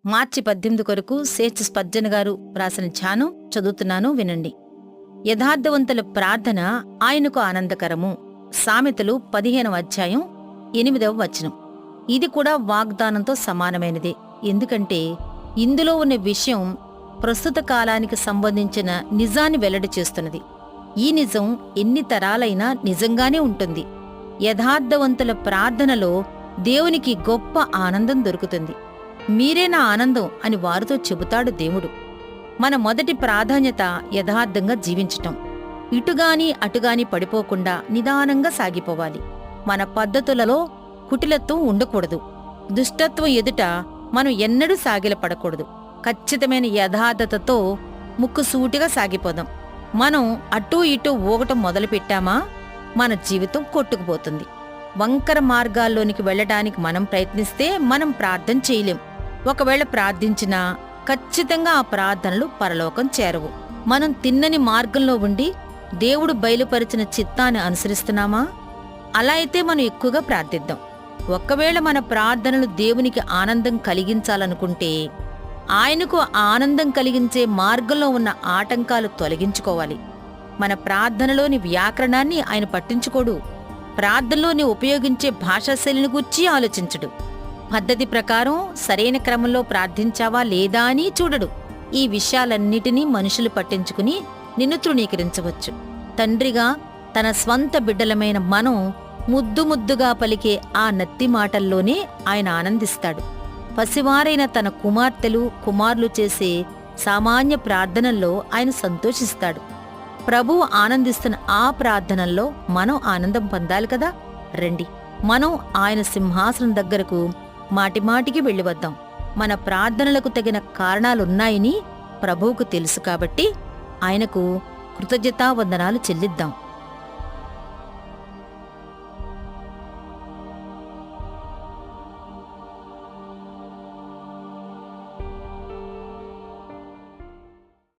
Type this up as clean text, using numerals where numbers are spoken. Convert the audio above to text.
మార్చి 18 కొరకు సేచ్ స్పర్జన్ గారు రాసిన ధ్యానం చదువుతున్నాను, వినండి. యథార్థవంతుల ప్రార్థన ఆయనకు ఆనందకరము. సామెతలు 15వ అధ్యాయం 8వ వచనం. ఇది కూడా వాగ్దానంతో సమానమైనదే. ఎందుకంటే ఇందులో ఉన్న విషయం ప్రస్తుత కాలానికి సంబంధించిన నిజాన్ని వెల్లడి చేస్తున్నది. ఈ నిజం ఎన్ని తరాలైనా నిజంగానే ఉంటుంది. యథార్థవంతుల ప్రార్థనలో దేవునికి గొప్ప ఆనందం దొరుకుతుంది. మీరే నా ఆనందం అని వారితో చెబుతాడు దేవుడు. మన మొదటి ప్రాధాన్యత యథార్థంగా జీవించటం. ఇటుగాని అటుగాని పడిపోకుండా నిదానంగా సాగిపోవాలి. మన పద్ధతులలో కుటిలత్వం ఉండకూడదు. దుష్టత్వం ఎదుట మనం ఎన్నడూ సాగిలపడకూడదు. ఖచ్చితమైన యథార్థతతో ముక్కుసూటిగా సాగిపోదాం. మనం అటూ ఇటూ ఊగటం మొదలుపెట్టామా మన జీవితం కొట్టుకుపోతుంది. వంకర మార్గాల్లోనికి వెళ్లడానికి మనం ప్రయత్నిస్తే మనం ప్రార్థన చేయలేం. ఒకవేళ ప్రార్థించినా ఖచ్చితంగా ఆ ప్రార్థనలు పరలోకం చేరవు. మనం తిన్నని మార్గంలో ఉండి దేవుడు బయలుపరిచిన చిత్తాన్ని అనుసరిస్తున్నామా? అలా అయితే మనం ఎక్కువగా ప్రార్థిద్దాం. ఒకవేళ మన ప్రార్థనలు దేవునికి ఆనందం కలిగించాలనుకుంటే ఆయనకు ఆనందం కలిగించే మార్గంలో ఉన్న ఆటంకాలు తొలగించుకోవాలి. మన ప్రార్థనలోని వ్యాకరణాన్ని ఆయన పట్టించుకోడు. ప్రార్థనలోని ఉపయోగించే భాషాశైలిని గూర్చి ఆలోచించడు. పద్ధతి ప్రకారం సరైన క్రమంలో ప్రార్థించావా లేదా అని చూడడు. ఈ విషయాలన్నిటినీ మనుషులు పట్టించుకుని నిన్ను తృణీకరించవచ్చు. తండ్రిగా తన స్వంత బిడ్డలమైన మనం ముద్దుగా పలికే ఆ నత్తి మాటల్లోనే ఆయన ఆనందిస్తాడు. పసివారైన తన కుమార్తెలు చేసే సామాన్య ప్రార్థనల్లో ఆయన సంతోషిస్తాడు. ప్రభువు ఆనందిస్తున్న ఆ ప్రార్థనల్లో మనం ఆనందం పొందాలి కదా. రండి, మనం ఆయన సింహాసనం దగ్గరకు మాటిమాటికి వెళ్ళివద్దాం. మన ప్రార్థనలకు తగిన కారణాలున్నాయని ప్రభువుకు తెలుసు కాబట్టి ఆయనకు కృతజ్ఞతావందనాలు చెల్లిద్దాం.